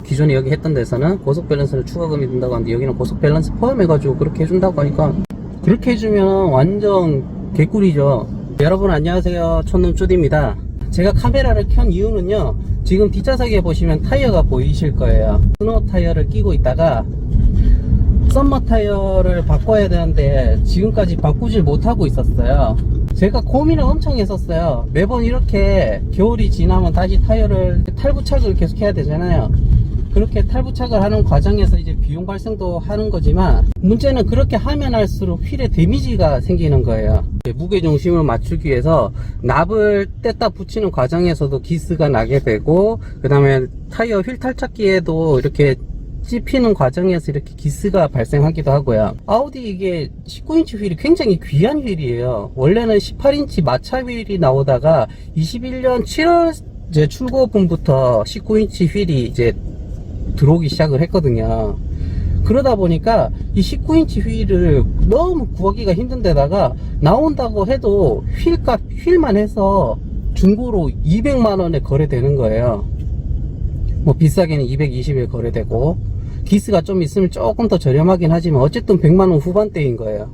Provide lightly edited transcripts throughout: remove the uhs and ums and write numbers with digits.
기존에 여기 했던 데서는 고속 밸런스는 추가금이 든다고 하는데 여기는 고속 밸런스 포함해가지고 그렇게 해준다고 하니까 그렇게 해주면 완전 개꿀이죠. 여러분 안녕하세요, 촌놈쭈디입니다. 제가 카메라를 켠 이유는요, 지금 뒷좌석에 보시면 타이어가 보이실 거예요. 스노우 타이어를 끼고 있다가 썸머 타이어를 바꿔야 되는데 지금까지 바꾸질 못하고 있었어요. 제가 고민을 엄청 했었어요. 매번 이렇게 겨울이 지나면 다시 타이어를 탈부착을 계속 해야 되잖아요. 그렇게 탈부착을 하는 과정에서 이제 비용 발생도 하는 거지만, 문제는 그렇게 하면 할수록 휠에 데미지가 생기는 거예요. 무게중심을 맞추기 위해서 납을 뗐다 붙이는 과정에서도 기스가 나게 되고, 그 다음에 타이어 휠 탈착기에도 이렇게 찝히는 과정에서 이렇게 기스가 발생하기도 하고요. 아우디 이게 19인치 휠이 굉장히 귀한 휠이에요. 원래는 18인치 마차 휠이 나오다가 21년 7월 이제 출고분부터 19인치 휠이 이제 들어오기 시작을 했거든요. 그러다 보니까 이 19인치 휠을 너무 구하기가 힘든 데다가 나온다고 해도 휠만 해서 중고로 200만원에 거래되는 거예요. 뭐 비싸게는 220에 거래되고, 기스가 좀 있으면 조금 더 저렴하긴 하지만 어쨌든 100만원 후반대인 거예요.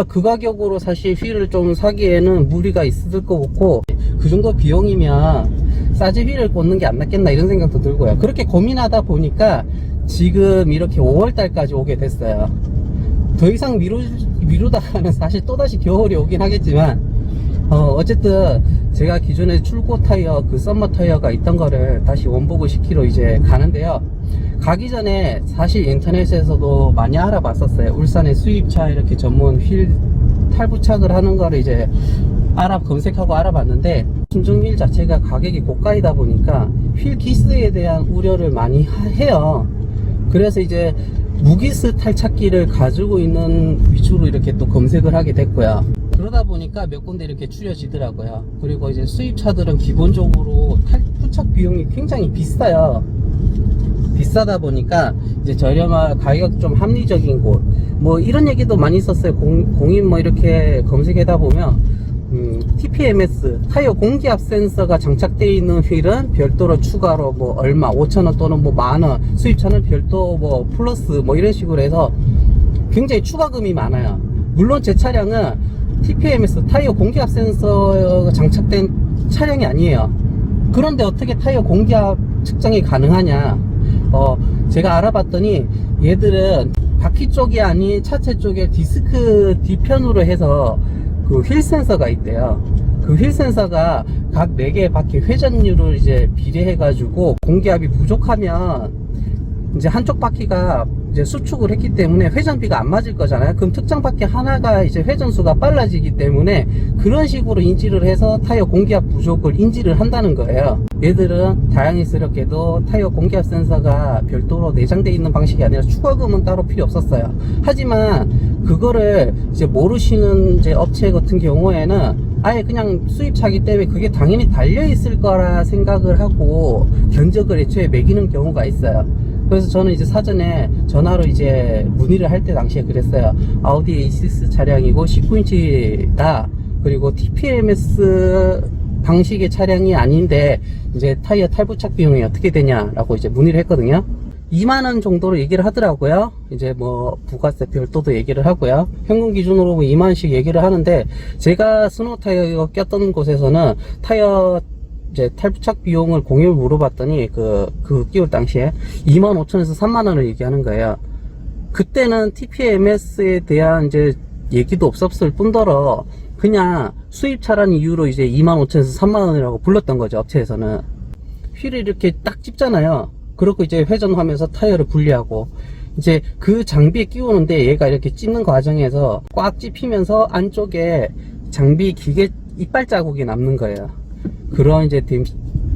그 가격으로 사실 휠을 좀 사기에는 무리가 있을 것 같고, 그 정도 비용이면 싸지 휠을 꽂는 게 안 낫겠나 이런 생각도 들고요. 그렇게 고민하다 보니까 지금 이렇게 5월달까지 오게 됐어요. 더 이상 미루다가는 사실 또다시 겨울이 오긴 하겠지만, 어쨌든 제가 기존에 출고 타이어, 그 썸머 타이어가 있던 거를 다시 원복을 시키러 이제 가는데요. 가기 전에 사실 인터넷에서도 많이 알아봤었어요. 울산에 수입차 이렇게 전문 휠 탈부착을 하는 거를 이제 검색하고 알아봤는데, 순정 휠 자체가 가격이 고가이다 보니까 휠 기스에 대한 우려를 많이 해요. 그래서 이제 무기스 탈착기를 가지고 있는 위주로 이렇게 또 검색을 하게 됐고요. 그러다 보니까 몇 군데 이렇게 추려지더라고요. 그리고 이제 수입차들은 기본적으로 탈부착 비용이 굉장히 비싸요. 비싸다 보니까 이제 저렴한 가격 좀 합리적인 곳, 뭐 이런 얘기도 많이 있었어요. 공인 뭐 이렇게 검색하다 보면 TPMS 타이어 공기압 센서가 장착되어 있는 휠은 별도로 추가로 뭐 얼마 5,000원 또는 뭐 만원, 수입차는 별도 뭐 플러스 뭐 이런 식으로 해서 굉장히 추가금이 많아요. 물론 제 차량은 TPMS 타이어 공기압 센서가 장착된 차량이 아니에요. 그런데 어떻게 타이어 공기압 측정이 가능하냐, 제가 알아봤더니 얘들은 바퀴 쪽이 아닌 차체 쪽에 디스크 뒤편으로 해서 그 휠 센서가 있대요. 그 휠 센서가 각 4개의 바퀴 회전율을 이제 비례해 가지고 공기압이 부족하면 이제 한쪽 바퀴가 이제 수축을 했기 때문에 회전비가 안 맞을 거잖아요. 그럼 특정 바퀴 하나가 이제 회전수가 빨라지기 때문에 그런 식으로 인지를 해서 타이어 공기압 부족을 인지를 한다는 거예요. 얘들은 다행스럽게도 타이어 공기압 센서가 별도로 내장되어 있는 방식이 아니라 추가금은 따로 필요 없었어요. 하지만 그거를 이제 모르시는 이제 업체 같은 경우에는 아예 그냥 수입차기 때문에 그게 당연히 달려 있을 거라 생각을 하고 견적을 애초에 매기는 경우가 있어요. 그래서 저는 이제 사전에 전화로 이제 문의를 할 때 당시에 그랬어요. 아우디 A6 차량이고 19인치다. 그리고 TPMS 방식의 차량이 아닌데 이제 타이어 탈부착 비용이 어떻게 되냐라고 이제 문의를 했거든요. 2만원 정도로 얘기를 하더라고요. 이제 뭐 부가세 별도도 얘기를 하고요. 현금 기준으로 2만원씩 얘기를 하는데, 제가 스노우 타이어 꼈던 곳에서는 타이어 이제 탈부착 비용을 공유를 물어봤더니 그 끼울 당시에 25,000원에서 3만원을 얘기하는 거예요. 그때는 TPMS에 대한 이제 얘기도 없었을 뿐더러 그냥 수입차라는 이유로 이제 25,000원에서 3만원이라고 불렀던 거죠, 업체에서는. 휠을 이렇게 딱 찝잖아요. 그렇고 이제 회전하면서 타이어를 분리하고, 이제 그 장비에 끼우는데 얘가 이렇게 찝는 과정에서 꽉 찝히면서 안쪽에 장비 기계 이빨 자국이 남는 거예요. 그런 이제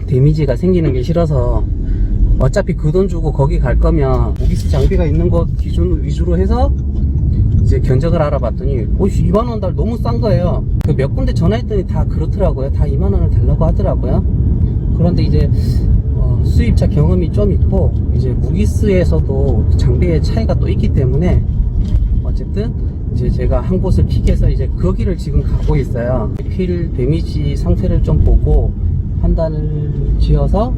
데미지가 생기는 게 싫어서 어차피 그 돈 주고 거기 갈 거면 무기스 장비가 있는 곳 기준 위주로 해서 이제 견적을 알아봤더니 2만원 달 너무 싼 거예요. 그 몇 군데 전화했더니 다 그렇더라고요. 다 2만원을 달라고 하더라고요. 그런데 이제 수입차 경험이 좀 있고 이제 무기스에서도 장비의 차이가 또 있기 때문에 어쨌든 이제 제가 한 곳을 픽해서 이제 거기를 지금 가고 있어요. 휠 데미지 상태를 좀 보고 판단을 지어서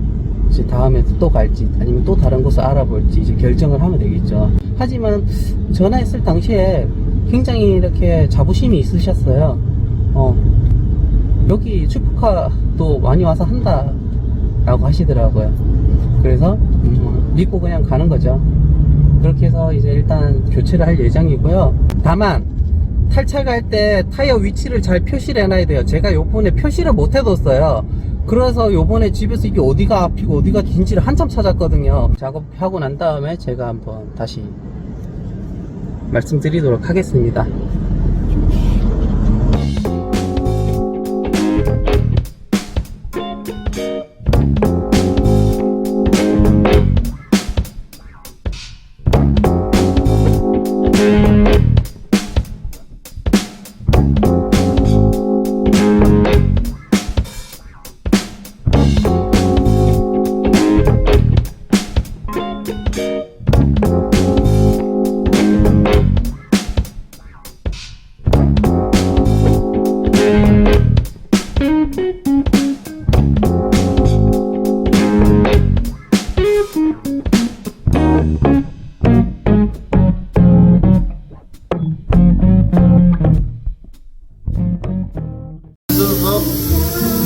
이제 다음에 또 갈지 아니면 또 다른 곳을 알아볼지 이제 결정을 하면 되겠죠. 하지만 전화했을 당시에 굉장히 이렇게 자부심이 있으셨어요. 여기 슈퍼카도 많이 와서 한다 라고 하시더라고요. 그래서 믿고 그냥 가는 거죠. 그렇게 해서 이제 일단 교체를 할 예정이고요. 다만 탈착할 때 타이어 위치를 잘 표시를 해놔야 돼요. 제가 요번에 표시를 못 해뒀어요. 그래서 요번에 집에서 이게 어디가 앞이고 어디가 긴지를 한참 찾았거든요. 작업하고 난 다음에 제가 한번 다시 말씀드리도록 하겠습니다.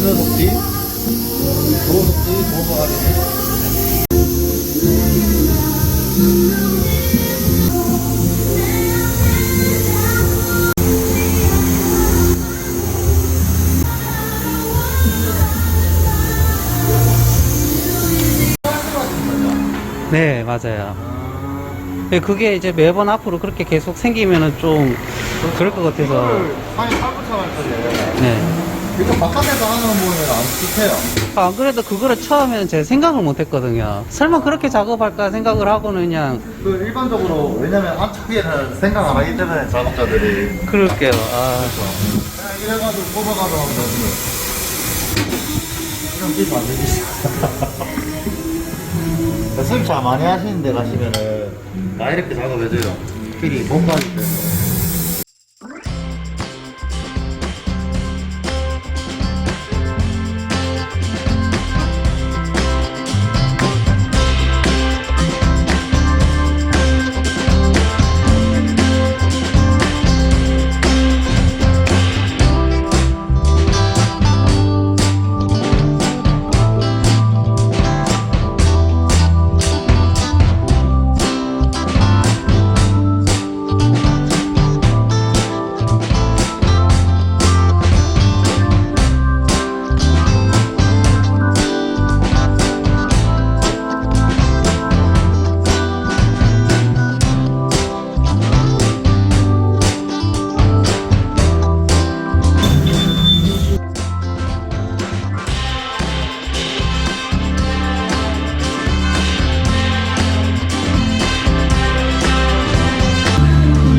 운전석뒤, 도어석뒤, 도어석 아래. 네, 맞아요. 그게 이제 매번 앞으로 그렇게 계속 생기면은 좀 그럴 것 같아서. 이거를 아니 8부터 할 건데 네. 이거 바깥에서 하는 거는 안 좋대요. 안 그래도 그거를 처음에는 제가 생각을 못 했거든요. 설마 그렇게 작업할까 생각을 하고는 그냥. 그 일반적으로 왜냐면 안쪽에는 생각 안 하기 때문에 작업자들이 그럴게요. 아. 그냥 이래가지고 뽑아가도 하면 이런 기분 안 되지. 승차 많이 하시는 데 가시면은 다 이렇게 작업해줘요. 필이 뭔가기 때문에.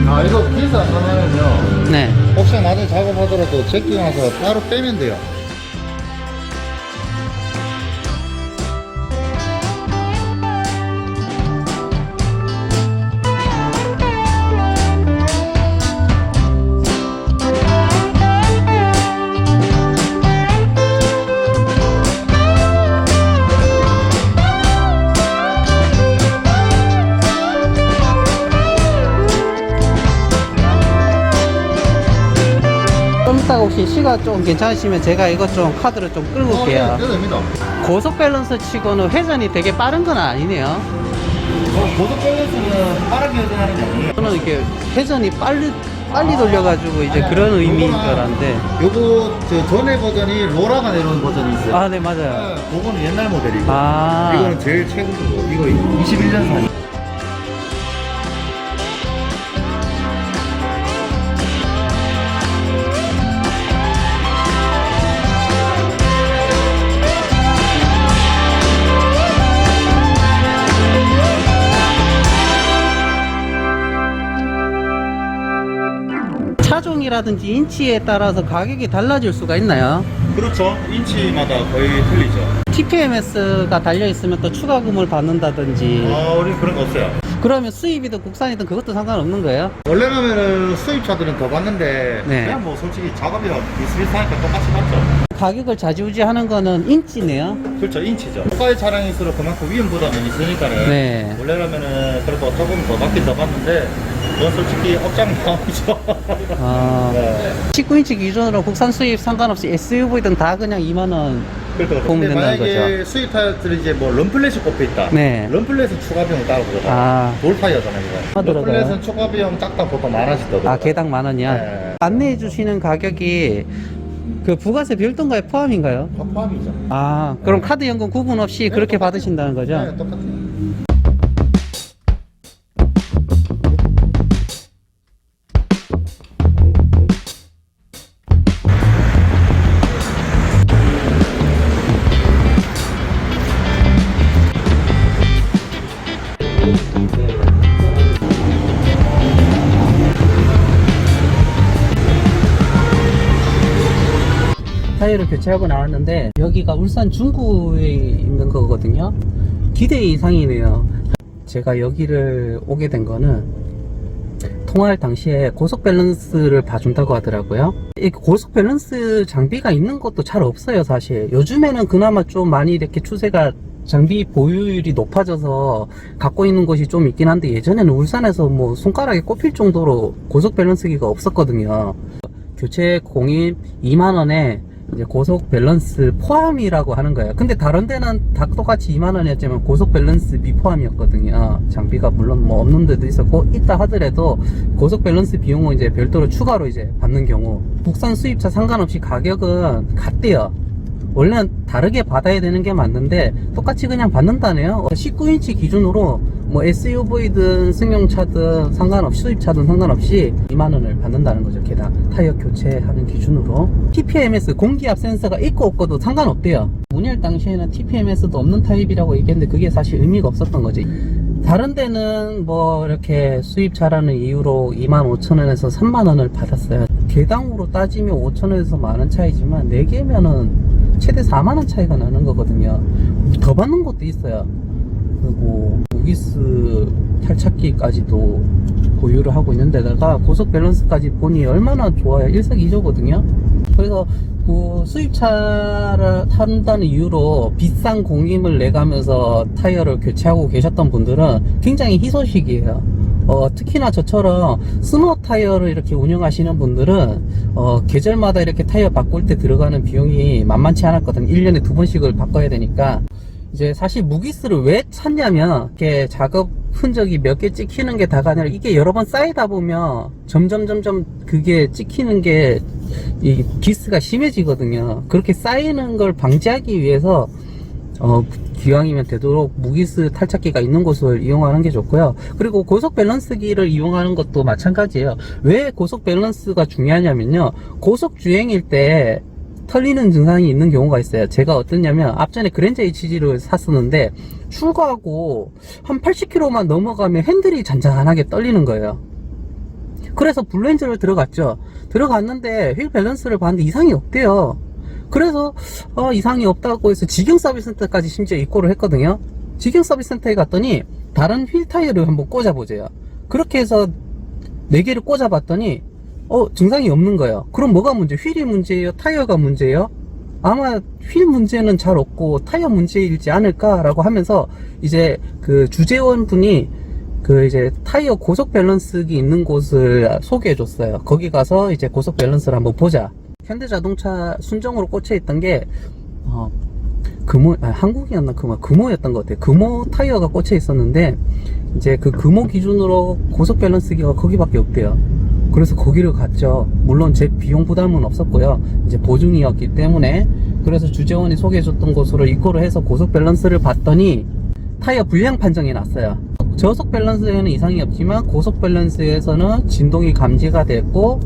아 이거 케이스 안 가면요 네. 혹시 나중에 작업하더라도 제끼고 나서 따로 빼면 돼요. 좀 이따가 혹시 시간 좀 괜찮으시면 제가 이것 좀 카드를 좀 끌고 올게요. 네, 됩니다. 고속 밸런스 치고는 회전이 되게 빠른 건 아니네요. 고속 밸런스는 빠르게 회전하는 게 아니에요. 저는 이렇게 회전이 빨리 돌려가지고 이제 그런 의미인 줄 알았는데. 요거 저 전에 버전이 로라가 내려온 버전이 있어요. 아, 네, 맞아요. 네, 그거는 옛날 모델이고 아. 이거는 제일 최근 거고 이거 21년산. 차종이라든지 인치에 따라서 가격이 달라질 수가 있나요? 그렇죠. 인치마다 거의 틀리죠. TPMS가 달려있으면 또 추가금을 받는다든지. 우리 그런 거 없어요. 그러면 수입이든 국산이든 그것도 상관없는 거예요? 원래라면은 수입차들은 더 받는데 네. 그냥 뭐 솔직히 작업이랑 비슷비슷하니까 똑같이 받죠. 가격을 좌지우지하는 거는 인치네요. 그렇죠, 인치죠. 고가의 차량일수록 그만큼 위험 부담이 있으니까는 네. 원래라면은 그래도 조금 더 받긴 더 받는데 그건 솔직히 업장 마음이죠. 아, 네. 19인치 기준으로 국산 수입 상관없이 SUV든 다 그냥 2만원. 그렇죠. 보면 근데 된다는 만약에 수입 타이어들이 이제 뭐 럼플렛이 꼽혀 있다. 네. 럼플렛은 추가 비용 따로 들어가요. 아. 돌 타이어잖아요, 이거. 아, 들어가요? 럼플렛은 추가 비용 딱딱 보통 10,000원씩 더 들어가요. 아, 개당 10,000원이야? 네. 안내해 주시는 가격이 그 부가세 별도인가요? 포함인가요? 포함이죠. 아, 그럼 카드 연금 구분 없이 그렇게 받으신다는 거죠? 네, 똑같아요. 타이어를 교체하고 나왔는데 여기가 울산 중구에 있는 거거든요. 기대 이상이네요. 제가 여기를 오게 된 거는 통화할 당시에 고속 밸런스를 봐준다고 하더라고요. 이 고속 밸런스 장비가 있는 것도 잘 없어요, 사실. 요즘에는 그나마 좀 많이 이렇게 추세가 장비 보유율이 높아져서 갖고 있는 곳이 좀 있긴 한데 예전에는 울산에서 뭐 손가락에 꼽힐 정도로 고속 밸런스기가 없었거든요. 교체 공입 2만원에 이제 고속 밸런스 포함이라고 하는 거예요. 근데 다른 데는 다 똑같이 2만원이었지만 고속 밸런스 미포함이었거든요. 장비가 물론 뭐 없는 데도 있었고 있다 하더라도 고속 밸런스 비용은 이제 별도로 추가로 이제 받는 경우 국산 수입차 상관없이 가격은 같대요. 원래는 다르게 받아야 되는 게 맞는데 똑같이 그냥 받는다네요. 19인치 기준으로 뭐 SUV든 승용차든 상관없이 수입차든 상관없이 2만원을 받는다는 거죠. 게다가 타이어 교체하는 기준으로 TPMS 공기압 센서가 있고 없고도 상관없대요. 문의할 당시에는 TPMS도 없는 타입이라고 얘기했는데 그게 사실 의미가 없었던 거지. 다른 데는 뭐 이렇게 수입차라는 이유로 25,000원에서 3만원을 받았어요. 개당으로 따지면 5,000원에서 만원 차이지만 4개면은 최대 4만원 차이가 나는 거거든요. 더 받는 것도 있어요. 그리고 무기스 탈착기까지도 보유를 하고 있는데다가 고속 밸런스까지 보니 얼마나 좋아요. 일석이조거든요. 그래서 그 수입차를 탄다는 이유로 비싼 공임을 내가면서 타이어를 교체하고 계셨던 분들은 굉장히 희소식이에요. 특히나 저처럼 스노우 타이어를 이렇게 운영하시는 분들은 계절마다 이렇게 타이어 바꿀 때 들어가는 비용이 만만치 않았거든요. 1년에 2번씩을 바꿔야 되니까. 이제 사실 무기스를 왜 찾냐면 이렇게 작업 흔적이 몇 개 찍히는 게 다가 아니라 이게 여러 번 쌓이다 보면 점점 그게 찍히는 게 이 기스가 심해지거든요. 그렇게 쌓이는 걸 방지하기 위해서 기왕이면 되도록 무기스 탈착기가 있는 곳을 이용하는 게 좋고요. 그리고 고속 밸런스기를 이용하는 것도 마찬가지예요. 왜 고속 밸런스가 중요하냐면요, 고속 주행일 때 털리는 증상이 있는 경우가 있어요. 제가 어떠냐면 앞전에 그랜저 HG를 샀었는데 출고하고 한 80km만 넘어가면 핸들이 잔잔하게 떨리는 거예요. 그래서 블루엔저를 들어갔죠. 들어갔는데 휠 밸런스를 봤는데 이상이 없대요. 그래서 이상이 없다고 해서 직영 서비스 센터까지 심지어 입고를 했거든요. 직영 서비스 센터에 갔더니 다른 휠 타이어를 한번 꽂아보세요. 그렇게 해서 4개를 꽂아봤더니 증상이 없는 거예요. 그럼 뭐가 문제? 휠이 문제예요? 타이어가 문제예요? 아마 휠 문제는 잘 없고 타이어 문제이지 않을까라고 하면서 이제 그 주재원 분이 그 이제 타이어 고속 밸런스기 있는 곳을 소개해 줬어요. 거기 가서 이제 고속 밸런스를 한번 보자. 현대자동차 순정으로 꽂혀 있던 게 한국이었나 금호였던 것 같아요. 금호 타이어가 꽂혀 있었는데 이제 그 금호 기준으로 고속 밸런스기가 거기밖에 없대요. 그래서 거기를 갔죠. 물론 제 비용 부담은 없었고요. 이제 보증이었기 때문에. 그래서 주재원이 소개해줬던 곳으로 입고를 해서 고속 밸런스를 봤더니 타이어 불량 판정이 났어요. 저속 밸런스에는 이상이 없지만 고속 밸런스에서는 진동이 감지가 됐고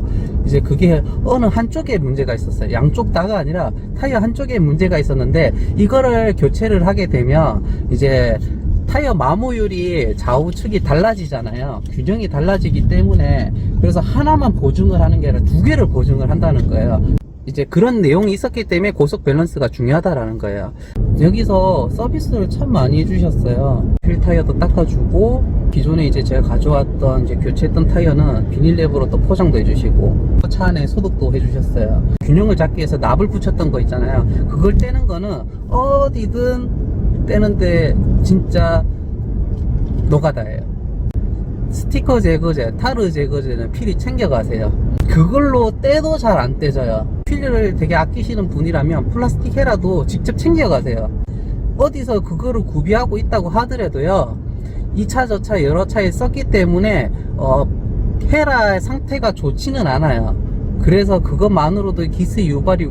이제 그게 어느 한쪽에 문제가 있었어요. 양쪽 다가 아니라 타이어 한쪽에 문제가 있었는데 이거를 교체를 하게 되면 이제 타이어 마모율이 좌우측이 달라지잖아요. 균형이 달라지기 때문에 그래서 하나만 보증을 하는 게 아니라 2개를 보증을 한다는 거예요. 이제 그런 내용이 있었기 때문에 고속 밸런스가 중요하다라는 거예요. 여기서 서비스를 참 많이 해주셨어요. 휠 타이어도 닦아주고, 기존에 이제 제가 가져왔던 이제 교체했던 타이어는 비닐랩으로 또 포장도 해주시고, 차 안에 소독도 해주셨어요. 균형을 잡기 위해서 납을 붙였던 거 있잖아요. 그걸 떼는 거는 어디든 떼는데 진짜 노가다예요. 스티커 제거제, 타르 제거제는 필히 챙겨가세요. 그걸로 떼도 잘 안 떼져요. 필을 되게 아끼시는 분이라면 플라스틱 헤라도 직접 챙겨가세요. 어디서 그거를 구비하고 있다고 하더라도요, 이 차 저 차 여러 차에 썼기 때문에 헤라의 상태가 좋지는 않아요. 그래서 그것만으로도 기스 유발이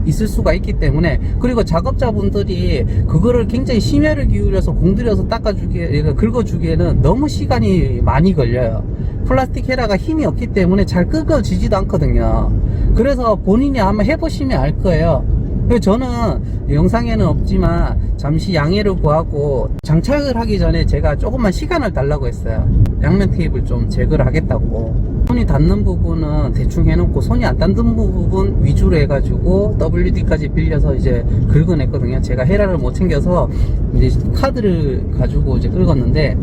있을 수가 있기 때문에, 그리고 작업자분들이 그거를 굉장히 심혈을 기울여서 공들여서 닦아주기에, 긁어주기에는 너무 시간이 많이 걸려요. 플라스틱 헤라가 힘이 없기 때문에 잘 끄어지지도 않거든요. 그래서 본인이 한번 해보시면 알 거예요. 그래서 저는 영상에는 없지만 잠시 양해를 구하고 장착을 하기 전에 제가 조금만 시간을 달라고 했어요. 양면 테이프를 좀 제거를 하겠다고. 손이 닿는 부분은 대충 해놓고 손이 안 닿는 부분 위주로 해가지고 WD까지 빌려서 이제 긁어냈거든요. 제가 헤라를 못 챙겨서 이제 카드를 가지고 이제 긁었는데,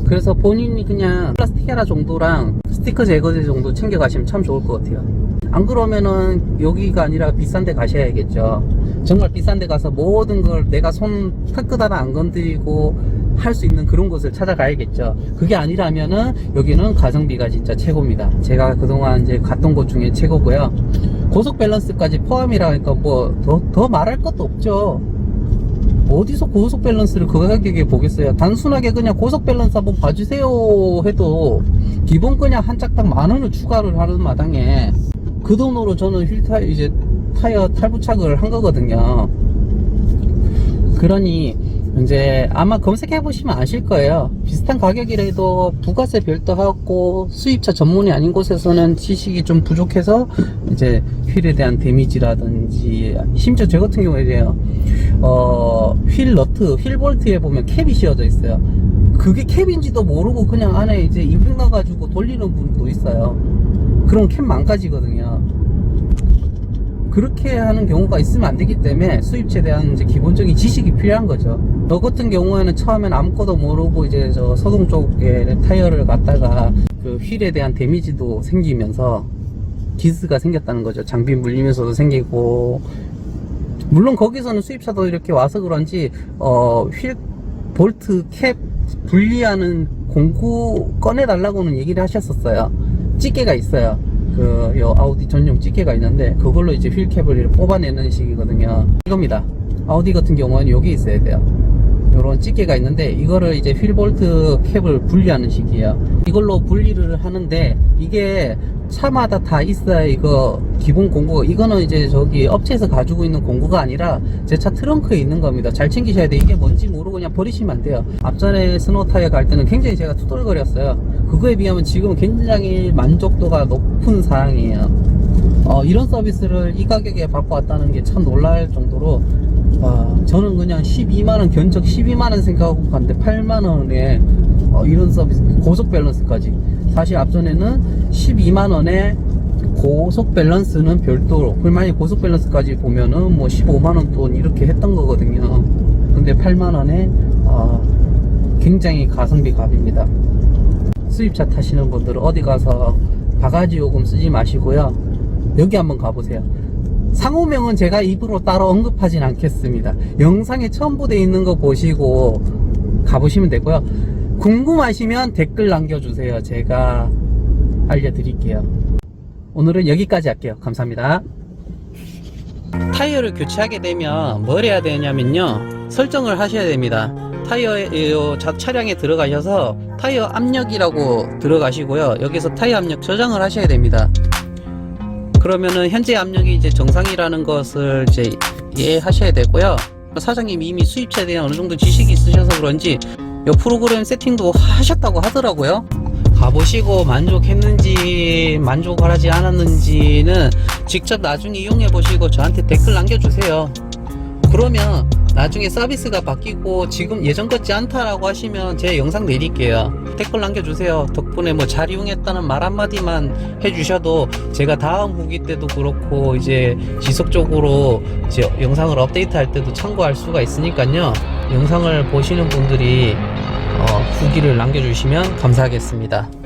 그래서 본인이 그냥 플라스틱 헤라 정도랑 스티커 제거제 정도 챙겨가시면 참 좋을 것 같아요. 안 그러면은 여기가 아니라 비싼 데 가셔야겠죠. 정말 비싼 데 가서 모든 걸 내가 손 탁끝 하나 안 건드리고 할 수 있는 그런 곳을 찾아가야겠죠. 그게 아니라면은 여기는 가성비가 진짜 최고입니다. 제가 그동안 이제 갔던 곳 중에 최고고요. 고속 밸런스까지 포함이라 하니까 뭐 더 말할 것도 없죠. 어디서 고속 밸런스를 그 가격에 보겠어요. 단순하게 그냥 고속 밸런스 한번 봐주세요 해도 기본 그냥 한 짝당 10,000원을 추가를 하는 마당에 그 돈으로 저는 이제 타이어 탈부착을 한 거거든요. 그러니 이제 아마 검색해 보시면 아실 거예요. 비슷한 가격이라도 부가세 별도 하고 수입차 전문이 아닌 곳에서는 지식이 좀 부족해서 이제 휠에 대한 데미지라든지, 심지어 저 같은 경우에요, 휠 너트, 휠 볼트에 보면 캡이 씌워져 있어요. 그게 캡인지도 모르고 그냥 안에 이제 이불 넣어가지고 돌리는 분도 있어요. 그럼 캡 망가지거든요. 그렇게 하는 경우가 있으면 안 되기 때문에 수입차에 대한 이제 기본적인 지식이 필요한 거죠. 저 같은 경우에는 처음엔 아무것도 모르고 이제 저 서동 쪽에 타이어를 갖다가 그 휠에 대한 데미지도 생기면서 기스가 생겼다는 거죠. 장비 물리면서도 생기고, 물론 거기서는 수입차도 이렇게 와서 그런지 휠 볼트 캡 분리하는 공구 꺼내달라고는 얘기를 하셨었어요. 찌개가 있어요. 요 아우디 전용 찌개가 있는데 그걸로 이제 휠캡을 뽑아내는 식이거든요. 이겁니다. 아우디 같은 경우는 여기 있어야 돼요. 요런 찌개가 있는데 이거를 이제 휠볼트 캡을 분리하는 식이에요. 이걸로 분리를 하는데 이게 차마다 다 있어야 이거 기본 공구, 이거는 이제 저기 업체에서 가지고 있는 공구가 아니라 제 차 트렁크에 있는 겁니다. 잘 챙기셔야 돼. 이게 뭔지 모르고 그냥 버리시면 안 돼요. 앞전에 스노우 타이어 갈 때는 굉장히 제가 투덜거렸어요. 그거에 비하면 지금은 굉장히 만족도가 높은 사항이에요. 이런 서비스를 이 가격에 받고 왔다는 게 참 놀랄 정도로, 저는 그냥 12만원, 견적 12만원 생각하고 갔는데 8만원에 이런 서비스, 고속 밸런스까지. 사실 앞전에는 12만원에 고속 밸런스는 별도로, 만약에 고속 밸런스까지 보면은 뭐 15만원 돈 이렇게 했던 거거든요. 근데 8만원에 굉장히 가성비 값입니다. 수입차 타시는 분들은 어디 가서 바가지 요금 쓰지 마시고요, 여기 한번 가보세요. 상호명은 제가 입으로 따로 언급하진 않겠습니다. 영상에 첨부되어 있는 거 보시고 가보시면 되고요. 궁금하시면 댓글 남겨주세요. 제가 알려드릴게요. 오늘은 여기까지 할게요. 감사합니다. 타이어를 교체하게 되면 뭘 해야 되냐면요, 설정을 하셔야 됩니다. 차량에 들어가셔서 타이어 압력이라고 들어가시고요, 여기서 타이어 압력 저장을 하셔야 됩니다. 그러면은 현재 압력이 이제 정상이라는 것을 이제 이해하셔야 되고요. 사장님이 이미 수입차에 대한 어느 정도 지식이 있으셔서 그런지 이 프로그램 세팅도 하셨다고 하더라고요. 가보시고 만족했는지 만족을 하지 않았는지는 직접 나중에 이용해 보시고 저한테 댓글 남겨주세요. 그러면 나중에 서비스가 바뀌고 지금 예전 같지 않다라고 하시면 제 영상 내릴게요. 댓글 남겨주세요. 덕분에 뭐 잘 이용했다는 말 한마디만 해주셔도 제가 다음 후기 때도 그렇고 이제 지속적으로 이제 영상을 업데이트 할 때도 참고할 수가 있으니까요. 영상을 보시는 분들이 후기를 남겨주시면 감사하겠습니다.